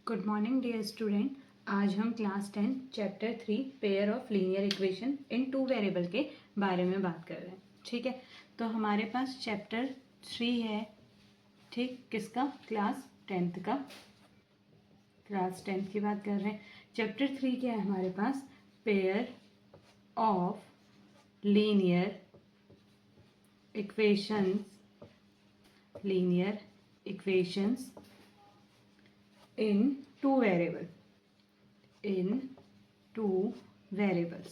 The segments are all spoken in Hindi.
Good morning dear student. आज हम class 10 chapter 3 pair of linear equation in two variable के बारे में बात कर रहे हैं। ठीक है, तो हमारे पास चैप्टर 3 है। ठीक, किसका? क्लास 10th का। क्लास 10th की बात कर रहे हैं। चैप्टर 3 क्या है हमारे पास? Pair of linear equations in two variables।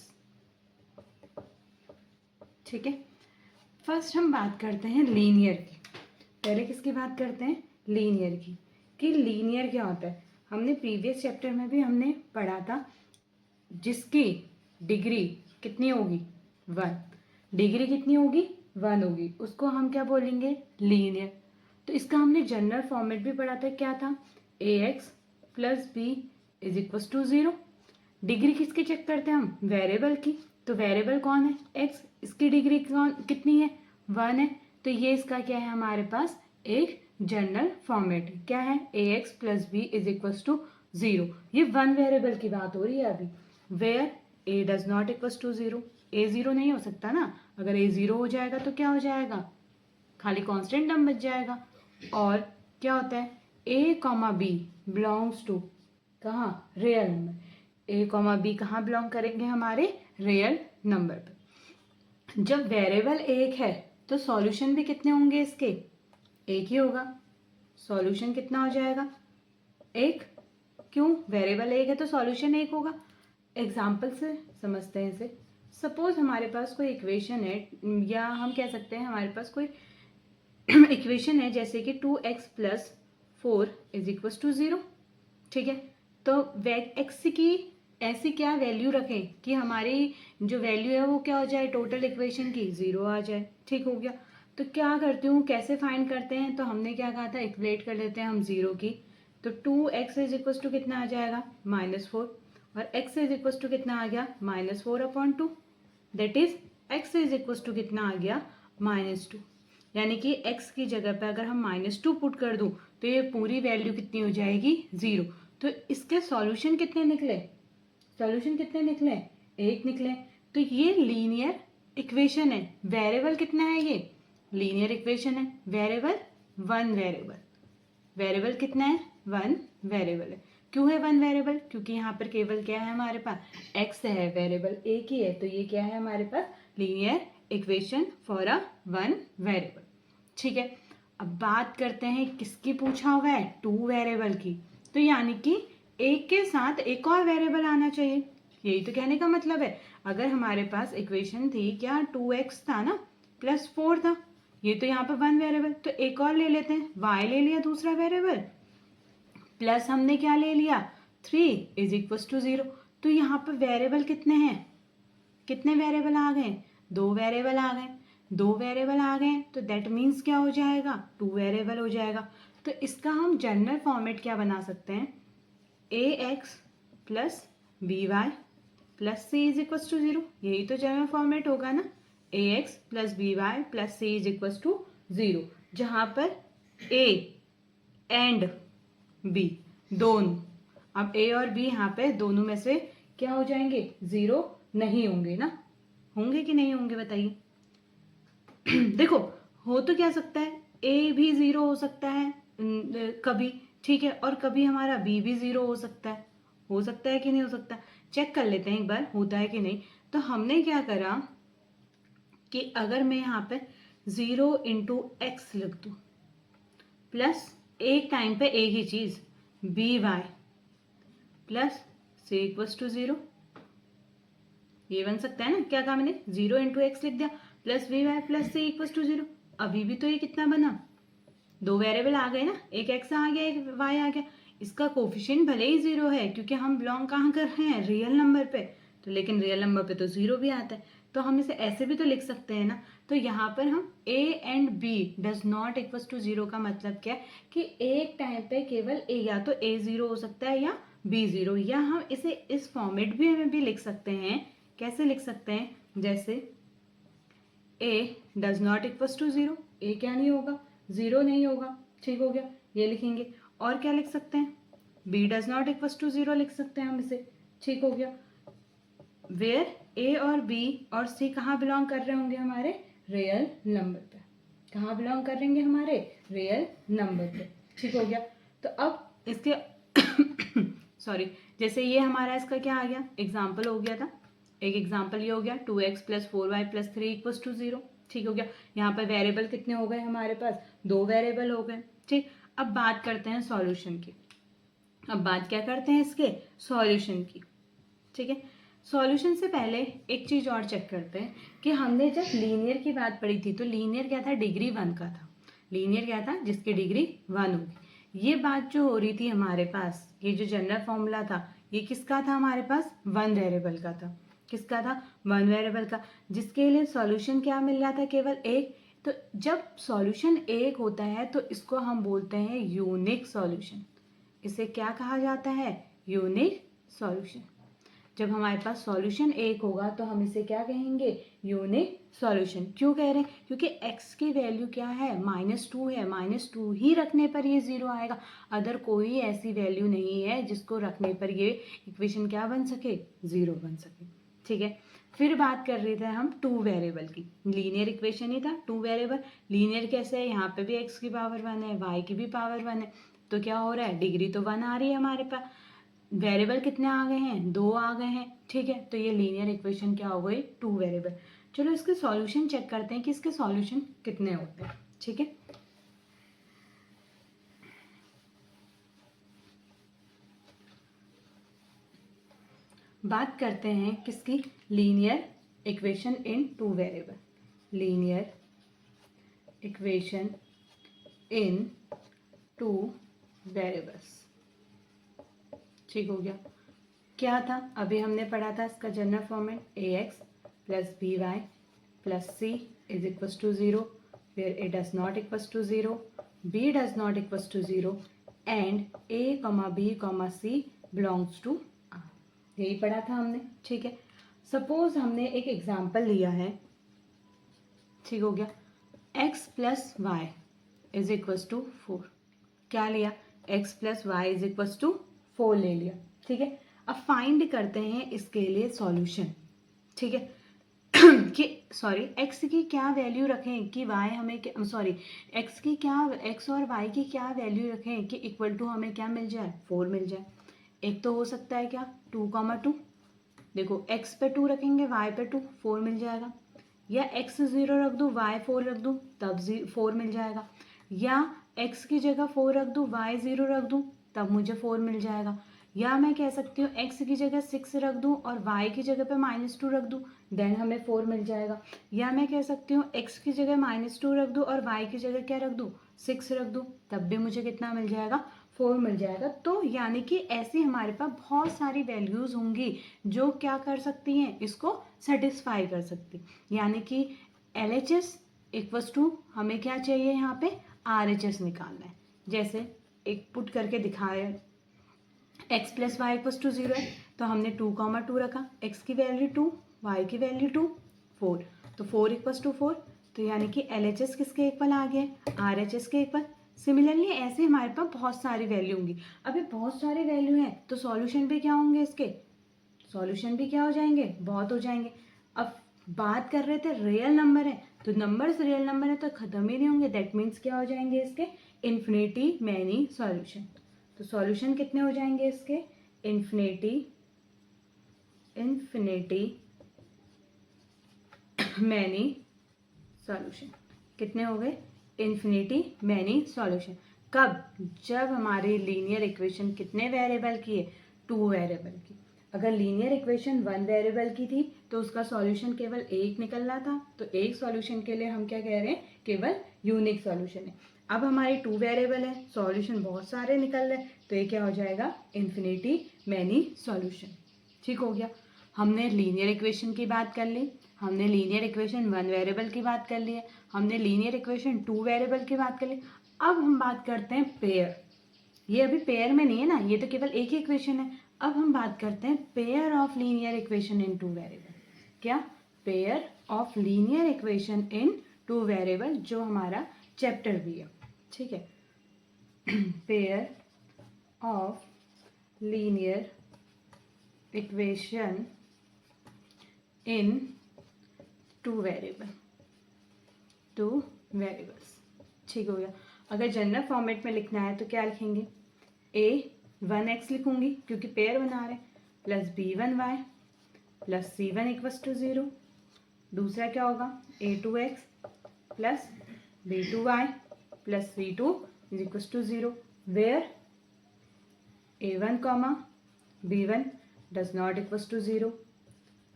ठीक है, फर्स्ट हम बात करते हैं लीनियर की। पहले किसकी बात करते हैं? लीनियर की। कि लीनियर क्या होता है? हमने प्रीवियस चैप्टर में भी हमने पढ़ा था, जिसकी डिग्री कितनी होगी? 1। डिग्री कितनी होगी? 1 होगी, उसको हम क्या बोलेंगे? लीनियर। तो इसका हमने जनरल फॉर्मेट भी पढ़ा था। क्या था? ax plus b is equal to 0। Degree किसकी चेक करते हैं हम? वेरिएबल की। तो वेरिएबल कौन है? x। इसकी डिग्री कितनी है? 1 है। तो ये इसका क्या है हमारे पास? एक जनरल फॉर्मेट। क्या है? ax plus b is equal to 0। ये 1 वेरिएबल की बात हो रही है अभी, where a does not equal to 0। a 0 नहीं हो सकता ना। अगर a 0 हो जाएगा तो क्या हो जाएगा? खाली कांस्टेंट टर्म बच जाएगा। और क्या होता है? a comma b belongs to कहाँ? Real number. a comma b कहाँ बिलोंग करेंगे? हमारे रियल नंबर पे। जब वेरिएबल एक है तो सॉल्यूशन भी कितने होंगे इसके? एक ही होगा। सॉल्यूशन कितना हो जाएगा? एक। क्यों? वेरिएबल एक है तो सॉल्यूशन एक होगा। एग्जाम्पल से समझते हैं इसे। सपोज हमारे पास कोई इक्वेशन है, या हम कह सकते हैं हमारे पास कोई इक्वेशन है, जैसे कि 2x plus 4 is equal to 0। ठीक है, तो x की ऐसी क्या वैल्यू रखें कि हमारी जो वैल्यू है वो क्या हो जाए? टोटल इक्वेशन की 0 आ जाए। ठीक हो गया। तो क्या करती हूँ, कैसे फाइंड करते हैं? तो हमने क्या कहा था? इक्वेट कर लेते हैं हम 0 की। तो 2x इज इक्वल टू कितना आ जाएगा? -4। और x इज इक्वल टू कितना आ गया? -4/2। That is x is equal to कितना आ गया? -2। यानी कि x की जगह पे अगर हम -2 पुट कर दूं तो ये पूरी वैल्यू कितनी हो जाएगी? 0। तो इसके सॉल्यूशन कितने निकले? सॉल्यूशन कितने निकले? 1 निकले। तो ये लीनियर इक्वेशन है। वेरिएबल कितना है ये? लीनियर इक्वेशन है। Variable 1 variable. वेरिएबल कितना है? 1 वेरिएबल है। क्यों है 1 वेरिएबल? क्योंकि यहाँ पर केवल क्या है हमारे पास? x है, वेरिएबल एक ही है। तो ये क्या है हमारे पास? Linear equation for a 1 variable. ठीक है, अब बात करते हैं किसकी पूछा हुआ है? 2 वेरिएबल की। तो यानी कि एक के साथ एक और वेरिएबल आना चाहिए। यही तो कहने का मतलब है। अगर हमारे पास इक्वेशन थी क्या? 2x था ना, प्लस 4 था। ये तो यहाँ पे 1 वेरिएबल, तो एक और ले लेते हैं। y ले लिया दूसरा वेरिएबल, प्लस हमने क्या ले लिया? 3 इज इक्वल टू 0। तो यहाँ पे वेरिएबल कितने हैं? कितने वेरिएबल आ गए? 2 वेरिएबल आ गए। 2 वेरिएबल आ गए तो दैट मीन्स क्या हो जाएगा? 2 वेरिएबल हो जाएगा। तो इसका हम जनरल फॉर्मेट क्या बना सकते हैं? ax plus b y plus c is equal to 0। यही तो जनरल फॉर्मेट होगा ना। ax plus b y plus c is equal to 0, जहाँ पर a एंड b दोनों, अब a और b यहाँ पे दोनों में से क्या हो जाएंगे? 0 नहीं होंगे ना। होंगे कि नहीं होंगे बताइए? देखो, हो तो क्या सकता है? a भी 0 हो सकता है कभी, ठीक है, और कभी हमारा b भी 0 हो सकता है। हो सकता है कि नहीं हो सकता? चेक कर लेते हैं एक बार होता है कि नहीं। तो हमने क्या करा कि अगर मैं यहाँ पे 0 इंटू एक्स लिख दूँ, प्लस एक टाइम पे एक ही चीज b y plus c equals to 0, ये बन सकता है ना। क्या कहा मैंने? 0 इंटू एक्स लिख दिया plus b y plus c equals to 0। अभी भी तो ये कितना बना? 2 वेरिएबल आ गए ना, एक एक्स आ गया एक वाई आ गया। इसका कोफिशिएंट भले ही 0 है क्योंकि हम बिलोंग कहाँ कर रहे हैं? रियल नंबर पे। तो लेकिन रियल नंबर पे तो 0 भी आता है। तो हम इसे ऐसे भी तो लिख सकते हैं ना। तो यहाँ पर हम a and b does not equal to 0 का मतलब क्या है? कि एक टाइम पे केवल a, या तो a 0 हो सकता है या b 0, या हम इसे इस फॉर्मेट में भी लिख सकते हैं। कैसे लिख सकते हैं? जैसे a does not equal to 0, a क्या नहीं होगा? 0 नहीं होगा। ठीक हो गया, ये लिखेंगे। और क्या लिख सकते हैं? b does not equals to 0 लिख सकते हैं हम इसे, ठीक हो गया। वेयर a और b और c कहाँ बिलोंग कर रहे होंगे हमारे रियल नंबर पे, कहाँ बिलोंग करेंगे हमारे रियल नंबर पे, ठीक हो गया। तो अब इसके सॉरी, जैसे ये हमारा इसका क्या आ गया, एग्जाम्पल हो गया था, एक एग्जाम्पल ये हो गया 2x + 4y + 3 = 0, ठीक हो गया। यहाँ पर वेरिएबल कितने हो गए हमारे पास, 2 वेरिएबल हो गए, ठीक। अब बात करते हैं सॉल्यूशन की, अब बात क्या करते हैं इसके सॉल्यूशन की, ठीक है। सॉल्यूशन से पहले एक चीज़ और चेक करते हैं कि हमने जब लीनियर की बात पढ़ी थी तो लीनियर क्या था, डिग्री 1 का था, लीनियर क्या था जिसकी डिग्री 1 होगी। ये बात जो हो रही थी हमारे पास, ये जो जनरल फॉर्मूला था ये किसका था हमारे पास, 1 वेरिएबल का था, किसका था 1 वेरिएबल का, जिसके लिए सॉल्यूशन क्या मिल रहा था, केवल एक। तो जब सॉल्यूशन एक होता है तो इसको हम बोलते हैं यूनिक सॉल्यूशन, इसे क्या कहा जाता है, यूनिक सॉल्यूशन। जब हमारे पास सॉल्यूशन एक होगा तो हम इसे क्या कहेंगे, यूनिक सॉल्यूशन। क्यों कह रहे हैं, क्योंकि x की वैल्यू क्या है, -2 है, -2 ही रखने पर ये 0 आएगा, अदर कोई ऐसी वैल्यू नहीं है जिसको रखने पर ये इक्वेशन क्या बन सके, 0 बन सके, ठीक है। फिर बात कर रहे थे हम 2 वेरिएबल की, लीनियर इक्वेशन ही था 2 वेरिएबल। लीनियर कैसे है, यहाँ पे भी x की पावर 1 है, y की भी पावर 1 है, तो क्या हो रहा है, डिग्री तो 1 आ रही है हमारे पास, वेरिएबल कितने आ गए हैं, 2 आ गए हैं, ठीक है। तो ये लीनियर इक्वेशन क्या हो गई, 2 वेरिएबल। चलो इसके सॉल्यूशन चेक करते हैं कि इसके सॉल्यूशन कितने होते हैं, ठीक है। बात करते हैं किसकी, linear equation in 2 variable, linear equation in 2 variables, ठीक हो गया। क्या था, अभी हमने पढ़ा था इसका general format, ax + by + c = 0, where a does not equals to 0, b does not equals to 0 and a, b, c belongs to r, यही पढ़ा था हमने, ठीक है। सपोज हमने एक एग्जाम्पल लिया है, ठीक हो गया, x + y = 4, क्या लिया, x + y = 4 ले लिया, ठीक है। अब फाइंड करते हैं इसके लिए सॉल्यूशन, ठीक है। कि सॉरी x की क्या वैल्यू रखें कि y हमें सॉरी x की क्या, x और y की क्या वैल्यू रखें कि इक्वल टू हमें क्या मिल जाए, 4 मिल जाए। एक तो हो सकता है क्या 2, देखो x पे 2 रखेंगे, y पे 2, 4 मिल जाएगा, या x 0 रख दूँ, y 4 रख दूँ, तब 4 मिल जाएगा, या x की जगह 4 रख दूँ, y 0 रख दूँ, तब मुझे 4 मिल जाएगा, या मैं कह सकती हूँ x की जगह 6 रख दूँ और y की जगह पे -2 रख दूँ, देन हमें 4 मिल जाएगा, या मैं कह सकती हूँ x की जगह -2 रख दूँ और y की जगह क्या रख दूँ, 6 रख दूँ, तब भी मुझे कितना मिल जाएगा, 4 मिल जाएगा। तो यानी कि ऐसी हमारे पास बहुत सारी वैल्यूज़ होंगी जो क्या कर सकती हैं, इसको सेटिस्फाई कर सकती, यानी कि LHS = हमें क्या चाहिए यहाँ पे, RHS निकालना है। जैसे एक पुट करके दिखाए, x + y = 0 है तो हमने 2, 2 रखा, x की वैल्यू 2, y की वैल्यू 2, 4, तो 4 = 4, तो यानी कि LHS किसके इक्वल आ गया, RHS के इक्वल। सिमिलरली ऐसे हमारे पास बहुत सारी वैल्यू होंगी, अभी बहुत सारी वैल्यू हैं तो सॉल्यूशन भी क्या होंगे इसके, सॉल्यूशन भी क्या हो जाएंगे, बहुत हो जाएंगे। अब बात कर रहे थे रियल नंबर है, तो नंबर्स रियल नंबर है तो खत्म ही नहीं होंगे, दैट मीन्स क्या हो जाएंगे इसके, इन्फिनिटी मैनी सॉल्यूशन। तो सॉल्यूशन कितने हो जाएंगे इसके, इन्फिनिटी मैनी सॉल्यूशन, कितने हो गए, इन्फिनिटी मैनी सॉल्यूशन। कब, जब हमारी लीनियर इक्वेशन कितने वेरिएबल की है, 2 वेरिएबल की। अगर लीनियर इक्वेशन 1 वेरिएबल की थी तो उसका सॉल्यूशन केवल एक निकलना था, तो एक सॉल्यूशन के लिए हम क्या कह रहे हैं, केवल यूनिक सॉल्यूशन है। अब हमारी 2 वेरिएबल है, सॉल्यूशन बहुत सारे निकल रहे, तो ये क्या हो जाएगा, इन्फिनिटी मैनी सॉल्यूशन, ठीक हो गया। हमने लीनियर इक्वेशन की बात कर ली, हमने लीनियर इक्वेशन 1 वेरिएबल की बात कर ली है, हमने लीनियर इक्वेशन 2 वेरिएबल की बात कर ली। अब हम बात करते हैं पेयर, ये अभी पेयर में नहीं है ना, ये तो केवल एक ही इक्वेशन है। अब हम बात करते हैं pair of linear equation in 2 variable, क्या, pair of linear equation in 2 variable, जो हमारा चैप्टर भी है, ठीक है। Pair of linear equation in two variables. ठीक हो गया। अगर जनरल फॉर्मेट में लिखना है तो क्या लिखेंगे, a1x लिखूंगी क्योंकि पेयर बना रहे, plus b1y plus c1 equals to 0। दूसरा क्या होगा, a2x plus b2y plus c2 is equals to 0, where a1 comma b1 does not equals to 0,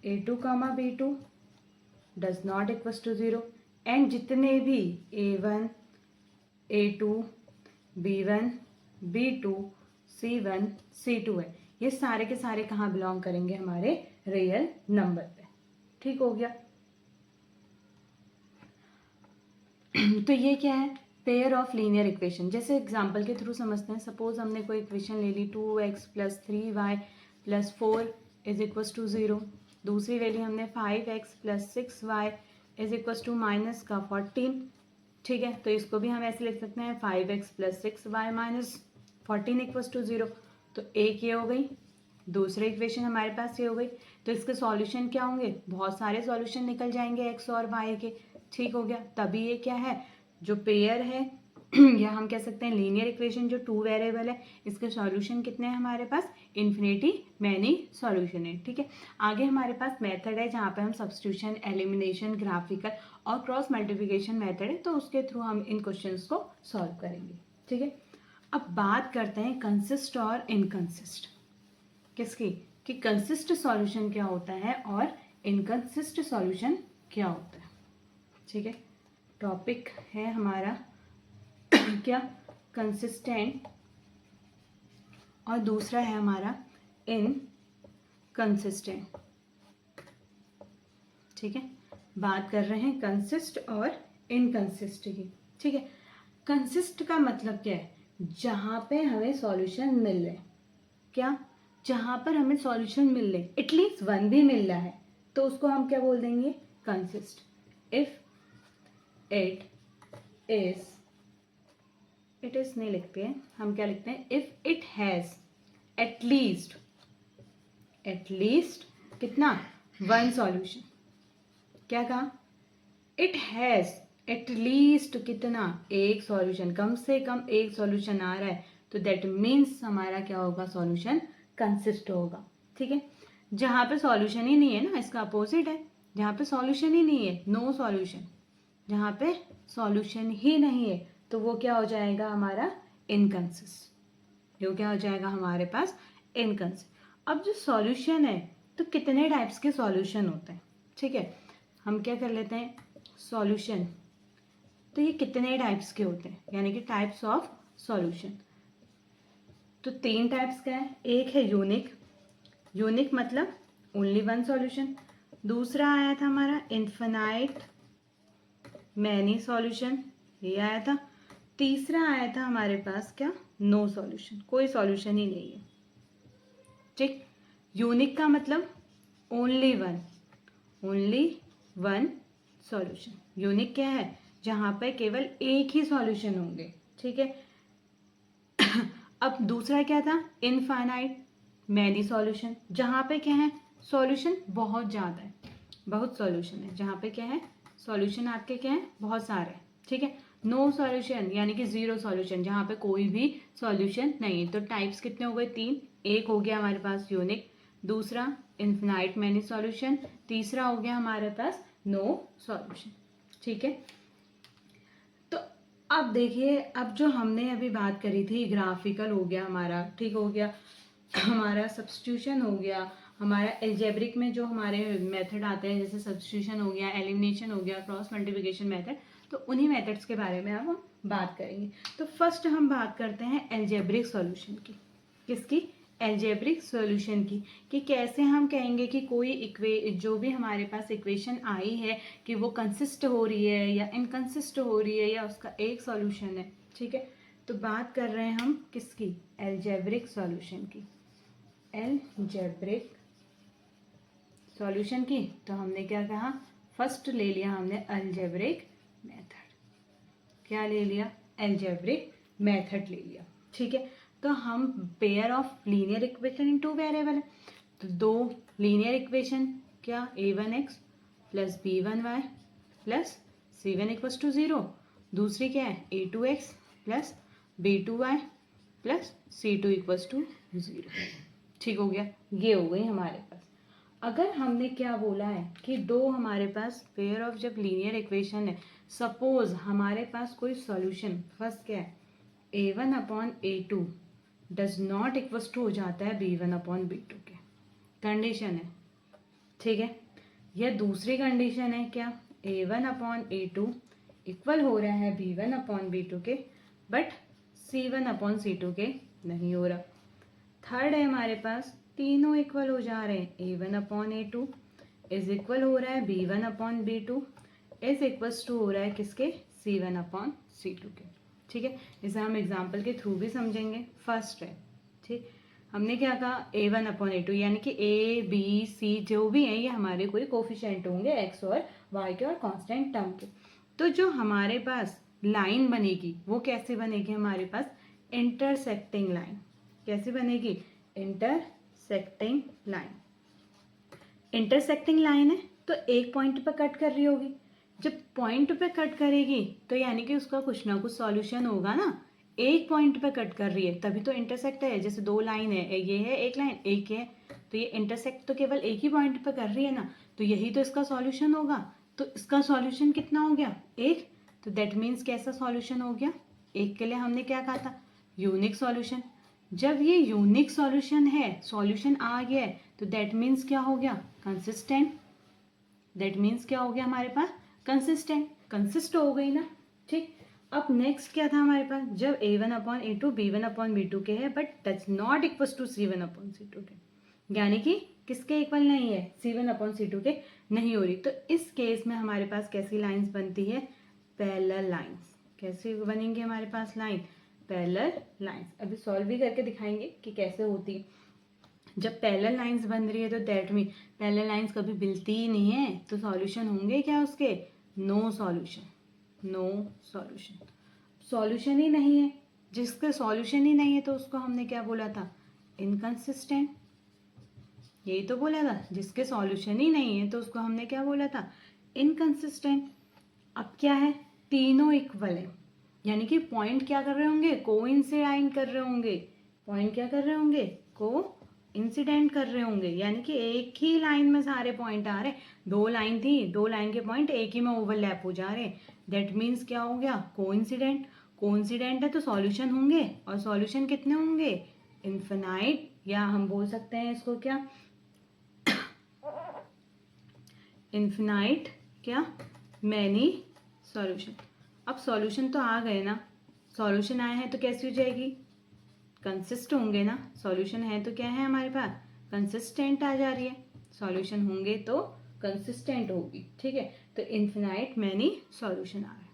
a2 comma b2 does not equals to 0, and जितने भी a1 a2 b1 b2 c1 c2 है, ये सारे के सारे कहाँ बिलोंग करेंगे, हमारे रियल नंबर पे। ठीक हो गया। तो ये क्या है, पेयर ऑफ लीनियर इक्वेशन। जैसे एग्जांपल के थ्रू समझते हैं। सपोज हमने कोई इक्वेशन ले ली 2x plus 3y plus 4 is equals to 0। दूसरी ले ली हमने 5x plus 6y is equals to minus का 14। ठीक है, तो इसको भी हम ऐसे लिख सकते हैं 5x plus 6y minus 14 equals to 0। तो एक ये हो गई, दूसरी इक्वेशन हमारे पास ये हो गई। तो इसके सॉल्यूशन क्या होंगे, बहुत सारे सॉल्यूशन निकल जाएंगे x और y के। ठीक हो गया। तभी ये क्या है, जो पेयर है या हम कह सकते हैं लीनियर इक्वेशन जो टू वेरिएबल है, इसके सॉल्यूशन कितने हैं हमारे पास, इन्फिनिटी मैनी सॉल्यूशन है। ठीक है, आगे हमारे पास मेथड है जहाँ पे हम सब्स्टिट्यूशन, एलिमिनेशन, ग्राफिकल और क्रॉस मल्टीप्लिकेशन मेथड है, तो उसके थ्रू हम इन क्वेश्चंस को सॉल्व करेंगे। ठीक है, अब बात करते हैं कंसिस्ट और इनकंसिस्ट किसकी, कि कंसिस्ट सॉल्यूशन क्या होता है और इनकंसिस्ट सॉल्यूशन क्या होता है। ठीक है, टॉपिक है हमारा क्या, कंसिस्टेंट, और दूसरा है हमारा इनकंसिस्टेंट। ठीक है, बात कर रहे हैं कंसिस्ट और इनकंसिस्ट की। ठीक है, कंसिस्ट का मतलब क्या है, जहाँ पे हमें सॉल्यूशन मिल रहे, क्या, जहाँ पर हमें सॉल्यूशन मिल रहे, एटलीस्ट वन भी मिल रहा है, तो उसको हम क्या बोल देंगे, कंसिस्ट। इफ इट इज नहीं लिखते हैं हम, क्या लिखते हैं, इफ इट हैज एटलीस्ट कितना, वन सॉल्यूशन। क्या कहा, इट हैज एटलीस्ट कितना, एक सॉल्यूशन, कम से कम एक सॉल्यूशन आ रहा है, तो दैट मीन्स हमारा क्या होगा, सॉल्यूशन कंसिस्ट होगा। ठीक है, जहाँ पे सॉल्यूशन ही नहीं है ना, इसका अपोजिट है, जहाँ पे सॉल्यूशन ही नहीं है, नो सॉल्यूशन, जहाँ पे सॉल्यूशन ही नहीं है तो वो क्या हो जाएगा हमारा, इनकंसिस्ट। वो क्या हो जाएगा हमारे पास, इनकंसिस्ट। अब जो सॉल्यूशन है, तो कितने टाइप्स के सॉल्यूशन होते हैं। ठीक है, हम क्या कर लेते हैं, सॉल्यूशन, तो ये कितने टाइप्स के होते हैं, यानी कि टाइप्स ऑफ सॉल्यूशन। तो तीन टाइप्स का है, एक है यूनिक मतलब ओनली वन सॉल्यूशन। दूसरा आया था हमारा इन्फिनाइट मैनी सॉल्यूशन, ये आया था। तीसरा आया था हमारे पास क्या, नो सॉल्यूशन, कोई सॉल्यूशन ही नहीं है। ठीक, यूनिक का मतलब ओनली वन सॉल्यूशन। यूनिक क्या है, जहाँ पर केवल एक ही सॉल्यूशन होंगे। ठीक है, अब दूसरा क्या था, इनफाइनाइट मैनी सॉल्यूशन, जहाँ पे क्या है, सॉल्यूशन बहुत ज़्यादा है, बहुत सॉल्यूशन है, जहाँ पे क्या है, सॉल्यूशन आपके क्या है, बहुत सारे हैं। ठीक है, नो सॉल्यूशन यानी कि जीरो सॉल्यूशन, जहाँ पे कोई भी सॉल्यूशन नहीं है। तो टाइप्स कितने हो गए, तीन। एक हो गया हमारे पास यूनिक, दूसरा इन्फिनाइट मैनी सॉल्यूशन, तीसरा हो गया हमारे पास नो सॉल्यूशन। ठीक है, तो अब देखिए, अब जो हमने अभी बात करी थी, ग्राफिकल हो गया हमारा, ठीक हो गया, हमारा सब्स्टिट्यूशन हो गया, हमारा एल्जेब्रिक में जो हमारे मेथड आते हैं, जैसे सब्स्टिट्यूशन हो गया, एलिमिनेशन हो गया, क्रॉस मल्टीप्लिकेशन मेथड, तो उन्हीं मेथड्स के बारे में अब हम बात करेंगे। तो फर्स्ट हम बात करते हैं एल्जेब्रिक सॉल्यूशन की। किसकी, एल्जेब्रिक सॉल्यूशन की, कि कैसे हम कहेंगे कि कोई जो भी हमारे पास इक्वेशन आई है कि वो कंसिस्ट हो रही है या इनकंसिस्ट हो रही है या उसका एक सॉल्यूशन है। ठीक है, तो बात कर रहे हैं हम किसकी, एल्जेब्रिक सॉल्यूशन की। एल्जेब्रिक सॉल्यूशन की, तो हमने क्या कहा, फर्स्ट ले लिया हमने एल्जेब्रिक मेथड। क्या ले लिया, एल्जेब्रिक मेथड ले लिया। ठीक है, तो हम pair of linear equation in two variable है, तो दो लीनियर इक्वेशन क्या a1x plus b1y plus c1 equals to 0, दूसरी क्या है a2x plus b2y plus c2 equals to 0। ठीक हो गया, ये हो गई हमारे पास। अगर हमने क्या बोला है कि दो हमारे पास पेयर ऑफ जब लीनियर इक्वेशन है, सपोज हमारे पास कोई सॉल्यूशन फर्स्ट क्या है a1 upon a2 does not equals to हो जाता है b1 अपॉन b2 के, कंडीशन है, ठीक है। यह दूसरी कंडीशन है क्या a1 अपॉन a2 इक्वल हो रहा है b1 अपॉन b2 के, बट c1 अपॉन c2 के नहीं हो रहा। थर्ड है हमारे पास तीनों इक्वल हो जा रहे हैं, a1 upon a2 is equal हो रहा है b1 upon b2 is equals to हो रहा है किसके c1 अपॉन c2 के, ठीक है। इसे हम एग्जाम्पल के थ्रू भी समझेंगे। फर्स्ट है, ठीक, हमने क्या कहा a1 अपॉन a2 यानी कि a b c जो भी हैं ये हमारे कोई कोफिशिएंट होंगे x और y के और कांस्टेंट टर्म के। तो जो हमारे पास लाइन बनेगी वो कैसे बनेगी, हमारे पास इंटरसेक्टिंग लाइन। कैसे बनेगी, इंटरसेक्टिंग लाइन। इंटरसेक्टिंग लाइन है तो एक पॉइंट पर कट कर रही होगी, जब पॉइंट पे कट करेगी तो यानी कि उसका कुछ ना कुछ सॉल्यूशन होगा ना। एक पॉइंट पे कट कर रही है तभी तो इंटरसेक्ट है, जैसे दो लाइन है, ये है एक लाइन एक है, तो ये इंटरसेक्ट तो केवल एक ही पॉइंट पे कर रही है ना, तो यही तो इसका सॉल्यूशन होगा। तो इसका सॉल्यूशन कितना हो गया एक, तो दैट मीन्स कैसा सॉल्यूशन हो गया, एक के लिए हमने क्या कहा था यूनिक सॉल्यूशन। जब ये यूनिक सॉल्यूशन है, सॉल्यूशन आ गया है, तो दैट मीन्स क्या हो गया कंसिस्टेंट। दैट मीन्स क्या हो गया हमारे पास कंसिस्टेंट, कंसिस्ट हो गई ना, ठीक। अब नेक्स्ट क्या था हमारे पास, जब a1 upon a2 b1 upon b2 के है but does not equals to c1 upon c2 के, यानी कि किसके इक्वल नहीं है c1 अपॉन c2 के नहीं हो रही। तो इस केस में हमारे पास कैसी लाइंस बनती है, पैरेलल लाइंस। कैसे बनेंगे हमारे पास लाइन, पैरेलल लाइंस। अभी सॉल्व भी करके दिखाएंगे कि कैसे होती है। जब पैरेलल लाइंस बन रही है तो दैट मीन पैरेलल लाइंस कभी मिलती ही नहीं है, तो सॉल्यूशन होंगे क्या उसके, no solution, no solution. Solution ही नहीं है, जिसका सॉल्यूशन ही नहीं है तो उसको हमने क्या बोला था इनकंसिस्टेंट, यही तो बोला था, जिसके सॉल्यूशन ही नहीं है तो उसको हमने क्या बोला था इनकंसिस्टेंट। अब क्या है, तीनों इक्वल है, यानी कि पॉइंट क्या कर रहे होंगे कोइंसिडेंट कर रहे होंगे, पॉइंट क्या कर रहे होंगे को इंसिडेंट कर रहे होंगे, यानी कि एक ही लाइन में सारे पॉइंट आ रहे, दो लाइन थी, दो लाइन के पॉइंट एक ही में ओवरलैप हो जा रहे, दैट मीन्स क्या हो गया कोइंसिडेंट। कोइंसिडेंट है तो सॉल्यूशन होंगे, और सॉल्यूशन कितने होंगे इन्फिनाइट, या हम बोल सकते हैं इसको क्या इन्फिनाइट क्या मैनी सॉल्यूशन। अब सॉल्यूशन तो आ गए ना, सॉल्यूशन आए हैं तो कैसी हो जाएगी कंसिस्ट होंगे ना, सॉल्यूशन है तो क्या है हमारे पास कंसिस्टेंट आ जा रही है, सॉल्यूशन होंगे तो कंसिस्टेंट होगी, ठीक है। तो इन्फिनाइट मैनी सॉल्यूशन आ रहा है,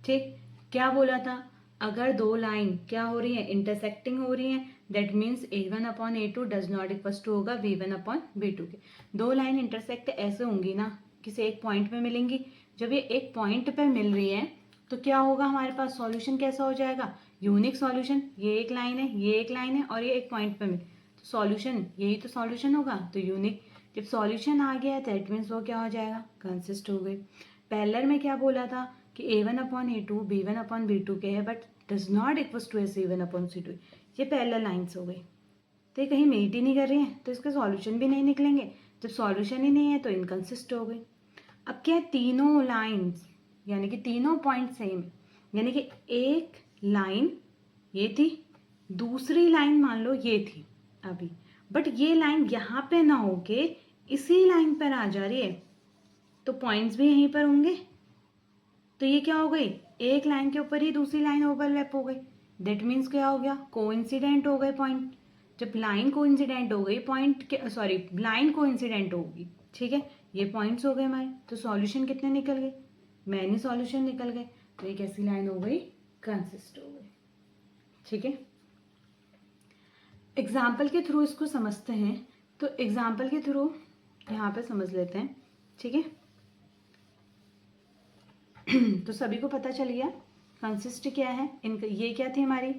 ठीक। क्या बोला था, अगर दो लाइन क्या हो रही है इंटरसेक्टिंग हो रही है, that means a1 upon a2 does not equals to होगा b1 अपॉन b2 के। दो लाइन इंटरसेक्ट ऐसे होंगी ना, किसी एक पॉइंट पे मिलेंगी, जब ये एक पॉइंट पे मिल रही है तो क्या होगा हमारे पास सॉल्यूशन कैसा हो जाएगा यूनिक सॉल्यूशन। ये एक लाइन है, ये एक लाइन है, और ये एक पॉइंट पे मिल, तो सॉल्यूशन यही तो सॉल्यूशन होगा, तो यूनिक। जब सॉल्यूशन आ गया है दैट मीन्स वो क्या हो जाएगा कंसिस्ट हो गई। पैरेलल में क्या बोला था कि a1 upon a2 b1 upon b2 के है but does not equals to c1 upon c2, ये पैरेलल लाइंस हो गई, तो ये कहीं मीट ही नहीं कर रही हैं तो इसके सॉल्यूशन भी नहीं निकलेंगे, जब सॉल्यूशन ही नहीं है तो इनकंसिस्ट हो गई। अब क्या है तीनों लाइंस यानी कि तीनों पॉइंट सेम है, यानी कि एक लाइन ये थी, दूसरी लाइन मान लो ये थी अभी, बट ये लाइन यहाँ पे ना होके इसी लाइन पर आ जा रही है, तो पॉइंट्स भी यहीं पर होंगे, तो ये क्या हो गई एक लाइन के ऊपर ही दूसरी लाइन ओवरलैप हो गई, दैट मीन्स क्या हो गया कोइंसिडेंट हो गए पॉइंट। जब लाइन कोइंसिडेंट हो गई पॉइंट के सॉरी लाइन कोइंसिडेंट होगी, ठीक है, ये पॉइंट्स हो गए हमारे, तो सॉल्यूशन कितने निकल गए मैनी सॉल्यूशन निकल गए, तो एक ऐसी लाइन हो गई कंसिस्ट हो गई, ठीक है। एग्जाम्पल के थ्रू इसको समझते हैं, तो एग्जाम्पल के थ्रू यहाँ पे समझ लेते हैं, ठीक है। तो सभी को पता चल गया कंसिस्ट क्या है, इनका ये क्या थी हमारी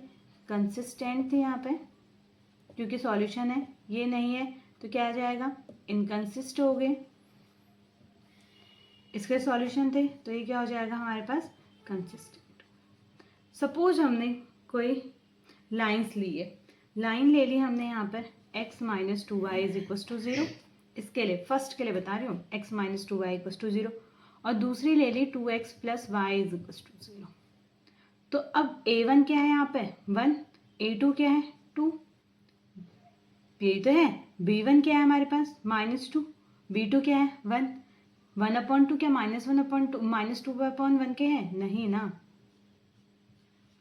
कंसिस्टेंट थे यहाँ पे, क्योंकि सॉल्यूशन है, ये नहीं है तो क्या आ जाएगा, इनकंसिस्ट हो गए। इसके सॉल्यूशन थे तो ये क्या हो जाएगा हमारे पास, कंसिस्टेंट। सपोज हमने कोई लाइंस ली है, लाइन ले ली हमने यहाँ पर x minus 2y is equals to 0, इसके लिए फर्स्ट के लिए बता रही हूँ, x minus 2y equals to 0, और दूसरी ले ली 2x plus y is equals to 0। तो अब a1 क्या है यहाँ पे 1, a2 क्या है 2, यही तो है, b1 क्या है हमारे पास -2, b2 क्या है 1, 1/2 क्या -1/2 -2/1 के है, नहीं ना,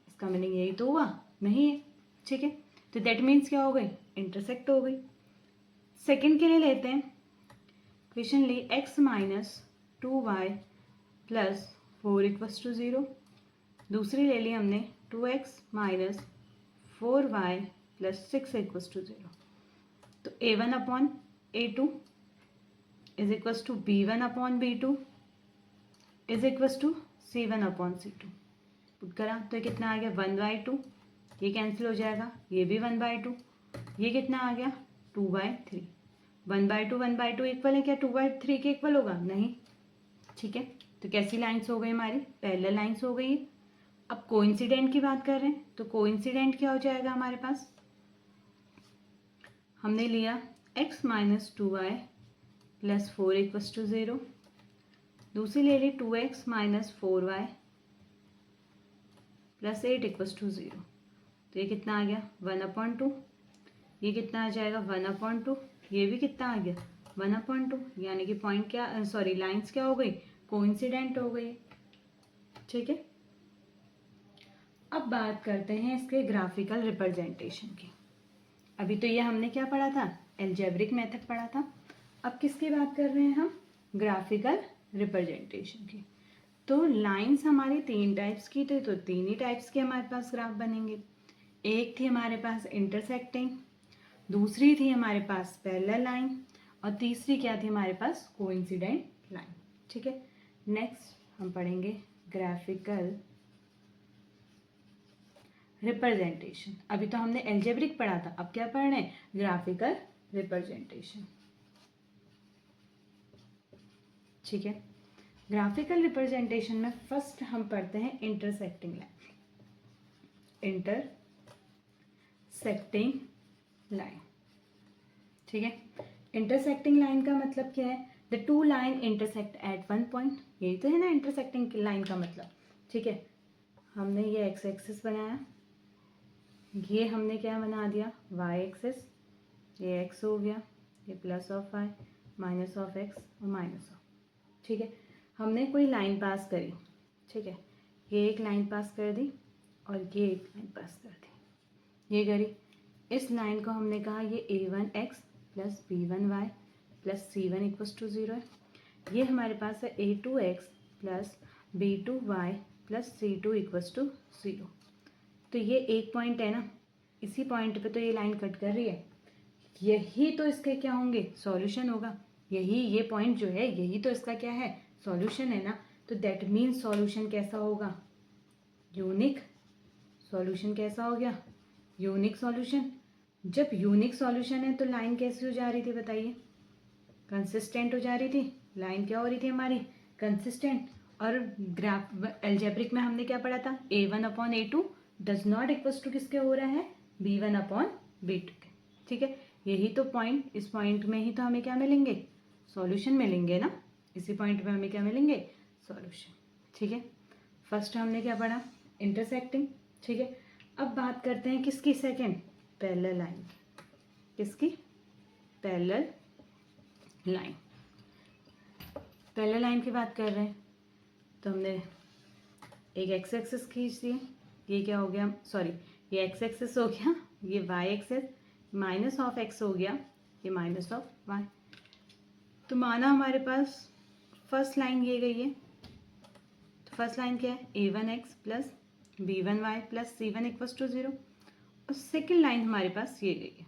इसका मीनिंग यही तो हुआ, नहीं है, ठीक है। तो दैट मीन्स क्या हो गई, इंटरसेक्ट हो गई। सेकंड के लिए लेते हैं, इक्वेशन ली x minus 2y plus 4 equals to 0, दूसरी ले ली हमने 2x minus 4y plus 6 equals to 0। तो a1 upon a2 is equals to b1 upon b2 is equals to c1 upon c2। Put करा तो ये कितना आ गया 1/2, ये कैंसिल हो जाएगा, ये भी 1/2, ये कितना आ गया 2/3। 1/2 1/2 इक्वल है क्या 2/3 के इक्वल होगा, नहीं, ठीक है। तो कैसी लाइन्स हो गई हमारी, पैरेलल लाइन्स हो गई। अब कोइंसिडेंट की बात कर रहे हैं, तो कोइंसिडेंट क्या हो जाएगा हमारे पास, हमने लिया x minus 2y plus 4 equals to 0, दूसरी ले ली 2x minus 4y plus 8 equals to 0। तो ये कितना आ गया 1/2, ये कितना आ जाएगा 1/2, ये भी कितना आ गया 1/2, यानी कि पॉइंट क्या, सॉरी लाइंस क्या हो गई, कोइंसिडेंट हो गई, ठीक है। अब बात करते हैं इसके ग्राफिकल रिप्रेजेंटेशन की। अभी तो ये हमने क्या पढ़ा था, एल्जेब्रिक मेथड पढ़ा था, अब किसकी बात कर रहे हैं हम, ग्राफिकल रिप्रेजेंटेशन की। तो लाइंस हमारी 3 टाइप्स की थी, तो 3 ही टाइप्स के हमारे पास ग्राफ बनेंगे। एक थी हमारे पास इंटरसेक्टिंग, दूसरी थी हमारे पास पैरेलल लाइन, और तीसरी क्या थी हमारे पास, कोइंसिडेंट लाइन, ठीक है। नेक्स्ट हम पढ़ेंगे ग्राफिकल रिप्रेजेंटेशन। अभी तो हमने एल्जेब्रिक पढ़ा था, अब क्या पढ़ रहे हैं, ग्राफिकल रिप्रेजेंटेशन, ठीक है। ग्राफिकल रिप्रेजेंटेशन में फर्स्ट हम पढ़ते हैं इंटरसेक्टिंग लाइन, इंटरसेक्टिंग लाइन, ठीक है। इंटरसेक्टिंग लाइन का मतलब क्या है, the two line intersect at one point, यही तो है ना इंटरसेक्टिंग लाइन का मतलब, ठीक है। हमने ये एक्स एक्सिस बनाया, ये हमने क्या बना दिया वाई एक्सिस, ये एक्स हो गया, ये plus of y minus of x और माइनस ऑफ, ठीक है। हमने कोई लाइन पास करी, ठीक है, ये एक लाइन पास कर दी और ये एक लाइन पास कर दी, ये करी। इस लाइन को हमने कहा ये a1x plus b1y plus c1 equals to 0 है, ये हमारे पास है a2x plus b2y plus c2 equals to 0। तो ये एक पॉइंट है ना, इसी पॉइंट पे तो ये लाइन कट कर रही है, यही तो इसके क्या होंगे, सॉल्यूशन होगा, यही ये पॉइंट जो है यही तो इसका क्या है, सॉल्यूशन है ना। तो दैट मीन्स सॉल्यूशन कैसा होगा, यूनिक सॉल्यूशन। कैसा हो गया, यूनिक सॉल्यूशन। जब यूनिक सॉल्यूशन है तो लाइन कैसी हो जा रही थी बताइए, कंसिस्टेंट हो जा रही थी, लाइन क्या हो रही थी हमारी, कंसिस्टेंट। और ग्राफ एल्जेब्रिक में हमने क्या पढ़ा था, a1/a2 does not equals to किसके हो रहा है, b1/b2 के, ठीक है। यही तो पॉइंट, इस पॉइंट में ही तो हमें क्या मिलेंगे, सॉल्यूशन मिलेंगे ना, इसी पॉइंट पे हमें क्या मिलेंगे, सॉल्यूशन, ठीक है। फर्स्ट हमने क्या पढ़ा, इंटरसेक्टिंग, ठीक है। अब बात करते हैं किसकी, सेकंड पैरेलल लाइन, किसकी, पैरेलल लाइन। पैरेलल लाइन की बात कर रहे हैं तो हमने एक एक्स एक्सिस खींच दी, ये क्या हो गया, सॉरी ये एक्स एक्सिस हो गया, ये Y axis, minus of X हो गया, ये माइनस ऑफ वाई। तो माना हमारे पास फर्स्ट लाइन ये गई है, तो फर्स्ट लाइन क्या है a1x plus b1y plus c1 equals to 0, और सेकेंड लाइन हमारे पास ये गई है,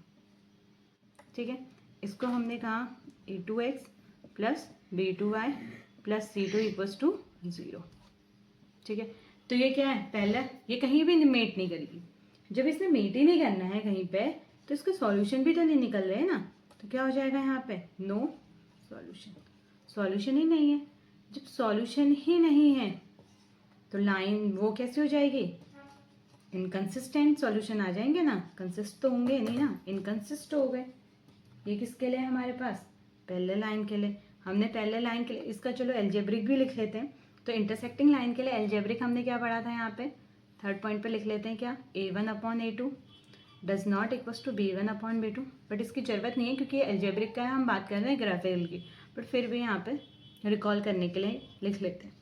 ठीक है। इसको हमने कहा a2x plus b2y plus c2 equals to 0, ठीक है। तो ये क्या है, पहले ये कहीं भी मेट नहीं करेगी, जब इसने मीट ही नहीं करना है कहीं पे तो इसके सॉल्यूशन भी तो नहीं निकल रहे हैं ना, तो क्या हो जाएगा यहाँ पे, नो सॉल्यूशन, सॉल्यूशन ही नहीं है। जब सॉल्यूशन ही नहीं है तो लाइन वो कैसे हो जाएगी, इनकंसिस्टेंट सॉल्यूशन आ जाएंगे ना, कंसिस्ट तो होंगे नहीं ना, इनकंसिस्ट हो गए। ये किसके लिए हमारे पास, पहले लाइन के लिए। हमने पहले लाइन के लिए इसका चलो एल्जेब्रिक भी लिख लेते हैं। तो इंटरसेक्टिंग लाइन के लिए एल्जेब्रिक हमने क्या पढ़ा था यहाँ पे, थर्ड पॉइंट पे लिख लेते हैं क्या, a1/a2 does not equals to b1/b2। But इसकी ज़रूरत नहीं है क्योंकि एल्जेब्रिक का है, हम बात कर रहे हैं ग्राफिकल की, बट फिर भी यहाँ पे रिकॉल करने के लिए लिख लेते हैं।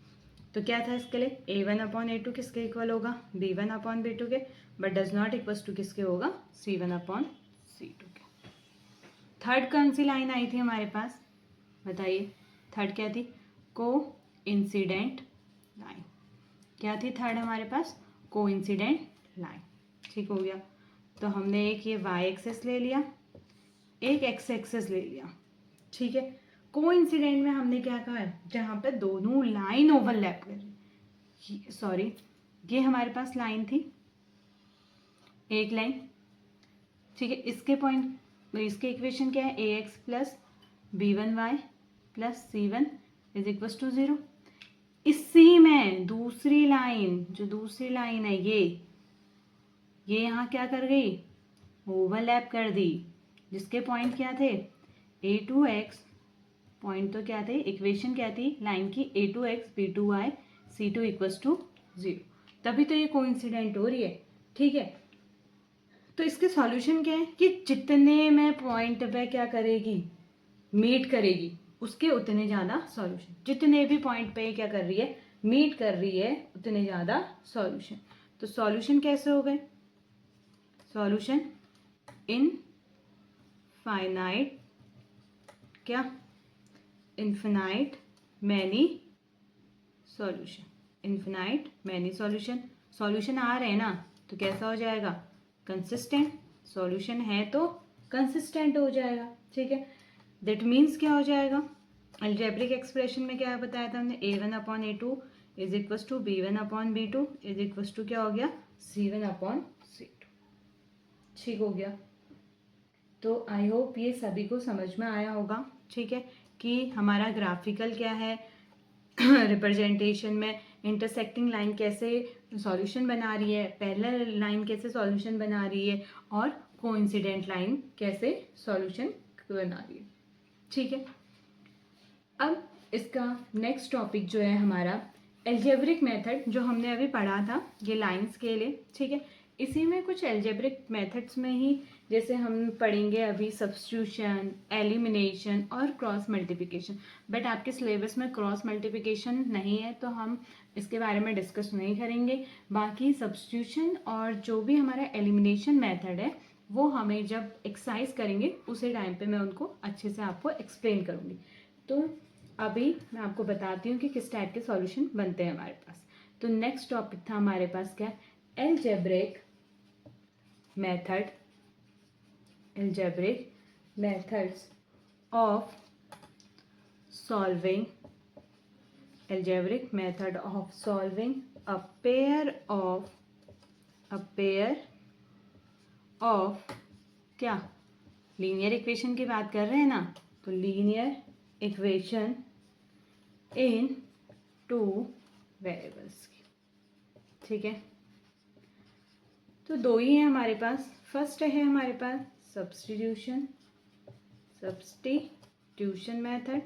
तो क्या था इसके लिए, a1/a2 किसके इक्वल होगा, b1/b2 के, but does not equals to किसके होगा, c1/c2 के। थर्ड कौन सी लाइन आई थी हमारे पास, बताइए, थर्ड क्या थी, को इंसिडेंट लाइन। क्या थी थर्ड हमारे पास, को इंसिडेंट लाइन। ठीक हो गया। तो हमने एक ये वाई एक्सेस ले लिया, एक एक्स एक्सेस ले लिया। ठीक है, को इंसिडेंट में हमने क्या कहा है, जहाँ पे दोनों लाइन ओवरलैप कर रही, सॉरी ये हमारे पास लाइन थी, एक लाइन। ठीक है, इसके पॉइंट, इसके इक्वेशन क्या है, a x plus b1y plus c1 is equal to 0। इसी में दूसरी लाइन, जो दूसरी लाइन है ये यहाँ क्या कर गई, ओवरलैप कर दी, जिसके पॉइंट क्या थे, a2x, पॉइंट तो क्या थे, इक्वेशन क्या थी लाइन की, a2x b2y c2 equal to 0, तभी तो ये कोइंसिडेंट हो रही है। ठीक है, तो इसके सॉल्यूशन क्या है कि जितने मैं पॉइंट पे क्या करेगी, मीट करेगी, उसके उतने ज़्यादा सॉल्यूशन, जितने भी पॉइंट पे क्या कर रही है, मीट कर रही है, उतने ज़्यादा सॉल्यूशन। तो सॉल्यूशन कैसे हो गए, सॉल्यूशन इन फाइनाइट, क्या, infinite many solution, infinite many solution. Solution आ रहे हैं ना, तो कैसा हो जाएगा, कंसिस्टेंट, सॉल्यूशन है तो कंसिस्टेंट हो जाएगा। ठीक है, दैट मीन्स क्या हो जाएगा, अलजेब्रिक एक्सप्रेशन में क्या बताया था हमने, a1/a2 is equals to b1/b2 is equals to क्या हो गया, c1/c2। ठीक हो गया। तो आई होप ये सभी को समझ में आया होगा। ठीक है, कि हमारा ग्राफिकल क्या है, रिप्रेजेंटेशन में इंटरसेक्टिंग लाइन कैसे सॉल्यूशन बना रही है, पैरेलल लाइन कैसे सॉल्यूशन बना रही है, और कोइंसिडेंट लाइन कैसे सॉल्यूशन बना रही है। ठीक है, अब इसका नेक्स्ट टॉपिक जो है हमारा एल्जेब्रिक मेथड, जो हमने अभी पढ़ा था ये लाइंस के लिए। ठीक है, इसी में कुछ एल्जेब्रिक मेथड्स में ही जैसे हम पढ़ेंगे अभी सब्स्टिट्यूशन, एलिमिनेशन और क्रॉस मल्टीप्लिकेशन। बट आपके सिलेबस में क्रॉस मल्टीप्लिकेशन नहीं है तो हम इसके बारे में डिस्कस नहीं करेंगे। बाकी सब्स्टिट्यूशन और जो भी हमारा एलिमिनेशन मेथड है वो हमें जब एक्सरसाइज करेंगे उसी टाइम पे मैं उनको अच्छे से आपको एक्सप्लेन करूँगी। तो अभी मैं आपको बताती हूँ कि किस टाइप के सॉल्यूशन बनते हैं हमारे पास। तो नेक्स्ट टॉपिक था हमारे पास क्या, algebraic method, algebraic methods of solving, algebraic method of solving a pair of क्या, लीनियर इक्वेशन की बात कर रहे हैं ना, तो linear equation in two variables की। ठीक है, तो दो ही है हमारे पास। फर्स्ट है हमारे पास सब्स्टिट्यूशन मेथड।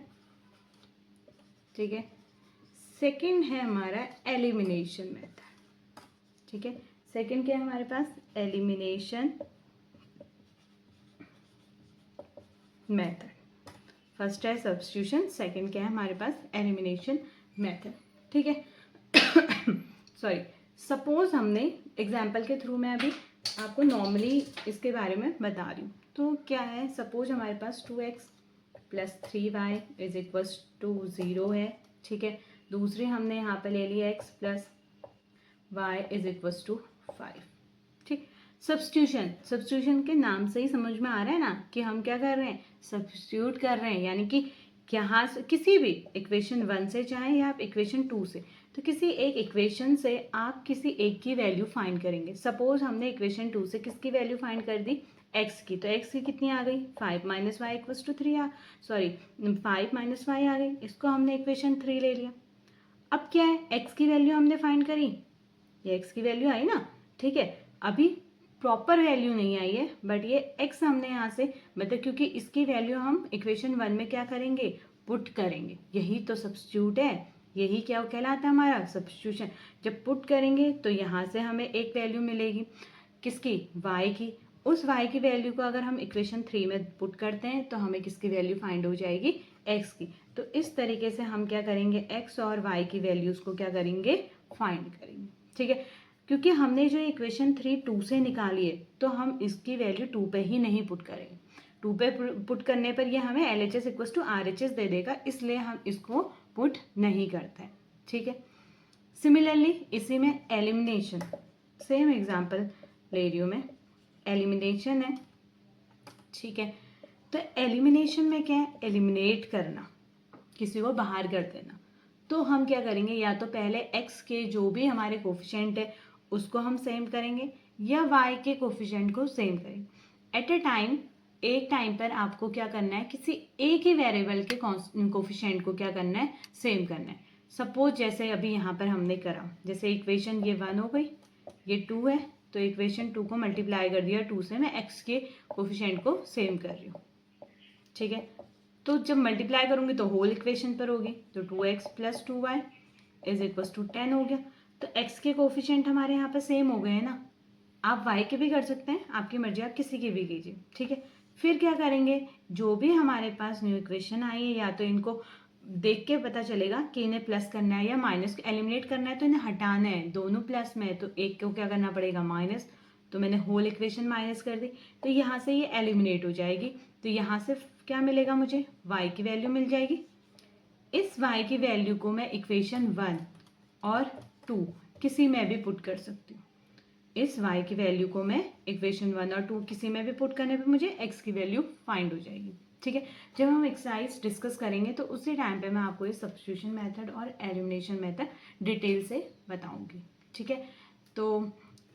ठीक है, सेकंड है हमारा एलिमिनेशन मेथड। ठीक है, सेकंड क्या है हमारे पास, एलिमिनेशन मेथड। फर्स्ट है सब्स्टिट्यूशन, सेकंड क्या है हमारे पास, एलिमिनेशन मेथड। ठीक है, सॉरी, सपोज हमने एग्जाम्पल के थ्रू मैं अभी आपको नॉर्मली इसके बारे में बता रही हूँ। तो क्या है, सपोज हमारे पास 2x plus 3y is equals to 0 है। ठीक है, दूसरी हमने यहाँ पे ले लिया x plus y is equals to 5। ठीक, सब्स्टिट्यूशन के नाम से ही समझ में आ रहा है ना कि हम क्या कर रहे हैं, सब्स्टिट्यूट कर रहे हैं, यानी कि यहाँ से किसी भी इक्वेशन 1 से चाहे या आप इक्वेशन 2 से, तो किसी एक इक्वेशन से आप किसी एक की वैल्यू फाइंड करेंगे। सपोज हमने इक्वेशन 2 से किसकी वैल्यू फाइंड कर दी, x की, तो x की कितनी आ गई, 5 - y = 3 5 - y आ गई, इसको हमने इक्वेशन 3 ले लिया। अब क्या है, x की वैल्यू हमने फाइंड करी, ये x की वैल्यू आई ना, ठीक है। अभी प्रॉपर वैल्यू नहीं आई है, बट ये x हमने यहाँ से मतलब क्योंकि इसकी वैल्यू हम इक्वेशन 1 में क्या करेंगे, पुट करेंगे, यही तो सब्स्टिट्यूट है, यही क्या कहलाता है हमारा सब्स्टिट्यूशन। जब पुट करेंगे तो यहाँ से हमें एक वैल्यू मिलेगी, किसकी, y की। उस y की वैल्यू को अगर हम इक्वेशन 3 में पुट करते हैं तो हमें किसकी वैल्यू फाइंड हो जाएगी, x की। तो इस तरीके से हम क्या करेंगे, x और y की वैल्यूज़ को क्या करेंगे, फाइंड करेंगे, ठीक है। क्योंकि हमने जो इक्वेशन 3 2 से निकाली है तो हम इसकी वैल्यू 2 पे ही नहीं पुट करेंगे। 2 पे पुट करने पर ये हमें LHS = RHS दे देगा, इसलिए हम इसको पुट नहीं करते हैं, ठीक है। सिमिलरली इसी में एलिमिनेशन, सेम एग्जांपल ले रही हूँ मैं, एलिमिनेशन है, ठीक है। तो एलिमिनेशन में क्या है, एलिमिनेट करना, किसी को बाहर कर देना। तो हम क्या करेंगे, या तो पहले x के जो भी हमारे कोफिशिएंट है उसको हम सेम करेंगे या y के कोफिशिएंट को सेम करेंगे। एट अ टाइम, एक टाइम पर आपको क्या करना है, किसी एक ही वेरिएबल के कोफिशिएंट को क्या करना है, सेम करना है। सपोज जैसे अभी यहाँ पर हमने करा, जैसे इक्वेशन ये 1 हो गई, ये 2 है, तो इक्वेशन 2 को मल्टीप्लाई कर दिया 2 से, मैं x के कोफिशिएंट को सेम कर रही हूँ, ठीक है। तो जब मल्टीप्लाई करूंगी तो होल इक्वेशन पर होगी, तो 2x + 2y = 10 हो गया। तो x के कोफिशिएंट हमारे यहाँ पर सेम हो गए हैं ना। आप y के भी कर सकते हैं, आपकी मर्जी, आप किसी की भी कीजिए, ठीक है। फिर क्या करेंगे, जो भी हमारे पास न्यू इक्वेशन आई है, या तो इनको देख के पता चलेगा कि इन्हें प्लस करना है या माइनस, एलिमिनेट करना है तो इन्हें हटाना है, दोनों प्लस में है तो एक को क्या करना पड़ेगा, माइनस। तो मैंने होल इक्वेशन माइनस कर दी, तो यहाँ से ये एलिमिनेट हो जाएगी। तो यहाँ से क्या मिलेगा मुझे, y की वैल्यू मिल जाएगी। इस y की वैल्यू को मैं इक्वेशन 1 और 2 किसी में भी पुट कर सकती हूँ। इस y की वैल्यू को मैं इक्वेशन 1 और 2 किसी में भी पुट करने पे मुझे x की वैल्यू फाइंड हो जाएगी, ठीक है। जब हम एक्सरसाइज डिस्कस करेंगे तो उसी टाइम पे मैं आपको ये सब्स्टिट्यूशन मेथड और एलिमिनेशन मेथड डिटेल से बताऊंगी, ठीक है। तो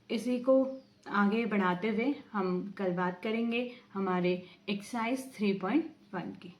इसी को आगे बढ़ाते हुए हम कल बात करेंगे हमारे एक्सरसाइज 3.1 की।